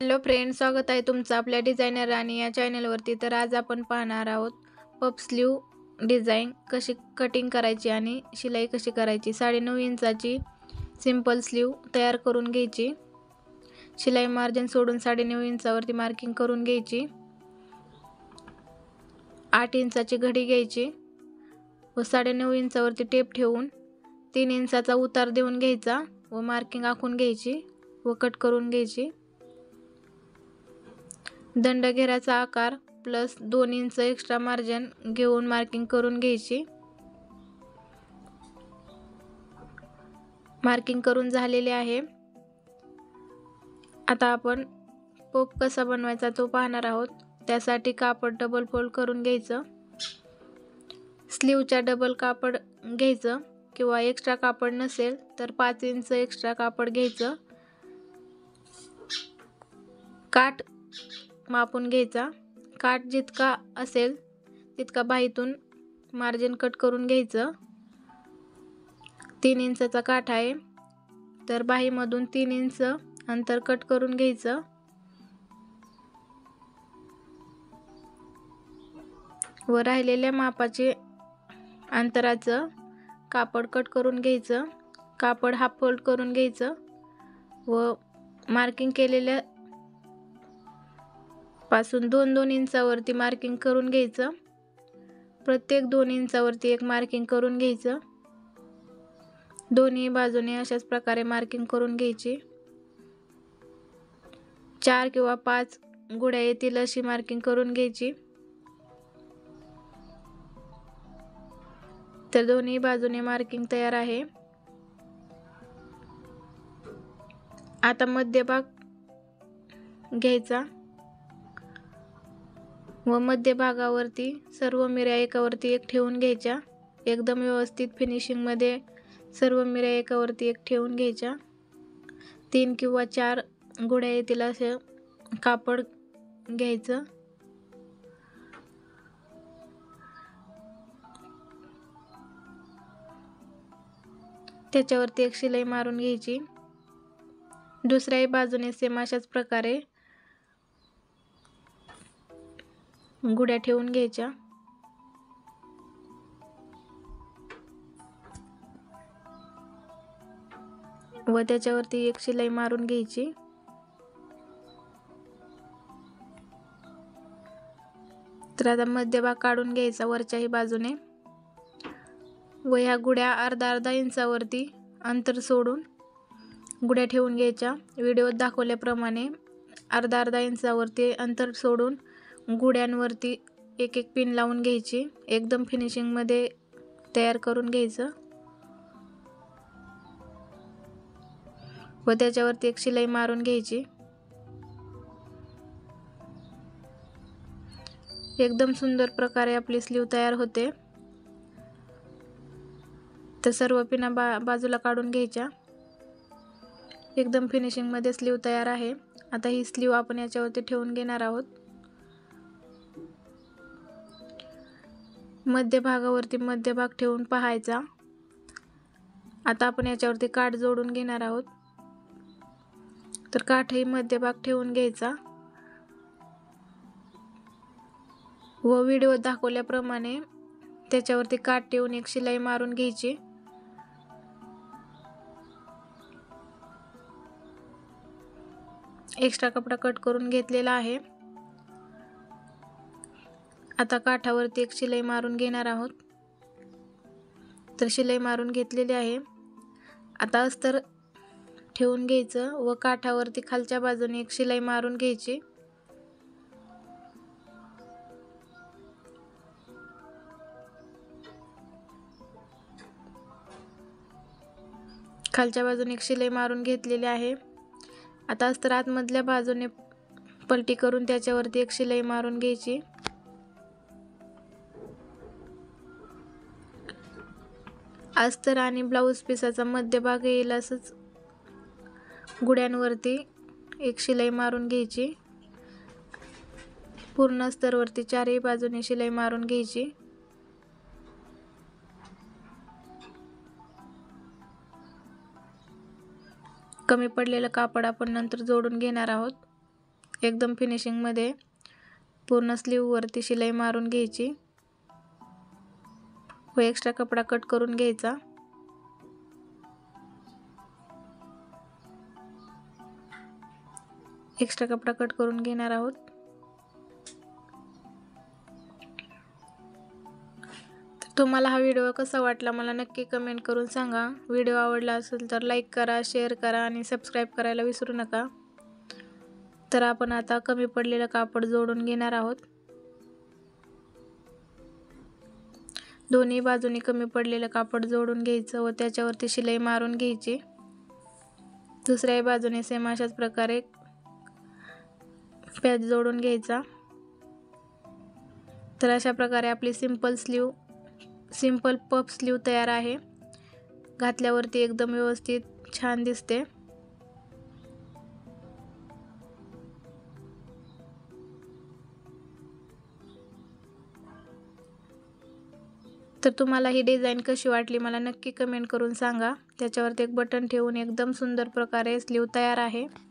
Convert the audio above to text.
Hello friends, स्वागत आहे तुमचं आपल्या डिझायनर राणी या चॅनलवरती। तर आज आपण पाहणार आहोत पफ स्लीव डिझाईन कशी कटिंग करायची आणि शिलाई कशी करायची। 9.5 इंचाची सिंपल स्लीव तयार करून घ्यायची। शिलाई मार्जिन सोडून 9.5 इंचावरती मार्किंग करून घ्यायची। 8 इंचाची घडी घ्यायची व 9.5 इंचावरती टेप ठेवून 3 इंचाचा उतार देऊन घ्यायचा व मार्किंग आखून घ्यायची व कट करून घ्यायची। दंडघेराचा आकार प्लस 2 इंच एक्स्ट्रा मार्जिन घेऊन मार्किंग करून घ्यायची। मार्किंग करून झालेले आहे। आता आपण पफ कसा बनवायचा तो पाहणार आहोत। त्यासाठी कापड डबल फोल्ड करून घ्यायचं। स्लीवच्या डबल कापड घ्यायचं किंवा एक्स्ट्रा कापड नसेल तर 5 इंच एक्स्ट्रा कापड घ्यायचं। काठ मापून घ्यायचा। काठ जितका असेल तितका बाहीतून मार्जिन कट करून घ्यायचं। 3 इंचाचा काठ आहे तर बाहीमधून 3 इंच अंतर कट करून घ्यायचं व राहिलेल्या मापाचे अंतराचं कापड कट करून घ्यायचं। कापड हाफ फोल्ड करून घ्यायचं व मार्किंग केलेल्या पासून 2-2 इंचावरती मार्किंग करून घ्यायचं। प्रत्येक 2 इंचावरती एक मार्किंग करून घ्यायचं। दोन्ही बाजूने अशाच प्रकारे मार्किंग करून घ्यायची। 4 किंवा 5 गुड्या येतील अशी मार्किंग करून घ्यायची। तर दोन्ही बाजूने मार्किंग तयार आहे। आता मध्यभाग घ्यायचा व मध्यभागावरती सर्व मिऱ्या एकावरती एक ठेवून घ्यायच्या। एकदम व्यवस्थित फिनिशिंग मध्ये सर्व मिऱ्या एकावरती एक ठेवून घ्यायच्या। 3 किंवा 4 गुड्या येतील असे कापड घ्यायचं। त्याच्यावरती एक शिलाई मारून घ्यायची। दुसऱ्याही बाजूने सेम अशाच प्रकारे गुड्या ठेवून घ्यायच्या व त्याच्यावरती एक शिलाई मारून घ्यायची। तर आता मध्यभाग काढून घ्यायचा वरच्याही बाजूने व ह्या गुड्या अर्धा इंचावरती अंतर सोडून गुड्या ठेवून घ्यायच्या। व्हिडिओत दाखवल्याप्रमाणे अर्धा इंचावरती अंतर सोडून गुड्यांवरती एक पिन लावून घ्यायची। एकदम फिनिशिंग मध्ये तयार करून घ्यायचं व त्याच्यावरती एक शिलाई मारून घ्यायची। एकदम सुंदर प्रकारे आपली स्लीव तयार होते। तर सर्व पिना बाजूला काढून घ्यायच्या। एकदम फिनिशिंग मध्ये स्लीव तयार आहे। आता ही स्लीव आपण याच्यावरती ठेवून घेणार आहोत। मध्यभागावरती मध्यभाग ठेवून पाहायचा। आता आपण याच्यावरती काठ जोडून घेणार आहोत। तर काठही मध्यभाग ठेवून घ्यायचा व व्हिडिओत दाखवल्याप्रमाणे त्याच्यावरती काठ ठेवून एक शिलाई मारून घ्यायची। एक्स्ट्रा कपडा कट करून घेतलेला आहे। आता काठावरती एक शिलाई मारून घेणार आहोत। तर शिलाई मारून घेतलेली आहे। आता अस्तर ठेवून घ्यायचं व काठावरती खालच्या बाजूने एक शिलाई मारून घ्यायची। खालच्या बाजूने एक शिलाई मारून घेतलेली आहे। आता अस्तर आतमधल्या बाजूने पलटी करून त्याच्यावरती एक शिलाई मारून घ्यायची। अस्तर आणि ब्लाऊज पिसाचा मध्यभाग येईल असंच गुड्यांवरती एक शिलाई मारून घ्यायची। पूर्ण अस्तरवरती चारही बाजूने शिलाई मारून घ्यायची। कमी पडलेलं कापड आपण नंतर जोडून घेणार आहोत। एकदम फिनिशिंगमध्ये पूर्ण स्लीववरती शिलाई मारून घ्यायची व एक्स्ट्रा कपडा कट करून घ्यायचा। एक्स्ट्रा कपडा कट करून घेणार आहोत। तुम्हाला हा व्हिडिओ कसा वाटला मला नक्की कमेंट करून सांगा। व्हिडिओ आवडला असेल तर लाईक करा, शेअर करा आणि सबस्क्राईब करायला विसरू नका। तर आपण आता कमी पडलेलं कापड जोडून घेणार आहोत। दोन्ही बाजूनी कमी पडलेलं कापड जोडून घ्यायचं व त्याच्यावरती शिलाई मारून घ्यायची। दुसऱ्या बाजूने सेम अशाच प्रकारे पॅच जोडून घ्यायचा। तर अशा प्रकारे आपली सिंपल पफ स्लीव तयार आहे। घातल्यावरती एकदम व्यवस्थित छान दिसते। तर तुम्हाला ही डिझाइन कशी वाटली मला नक्की कमेंट करून सांगा। त्याच्यावरती एक बटन ठेवून एकदम सुंदर प्रकारे स्लीव तयार आहे।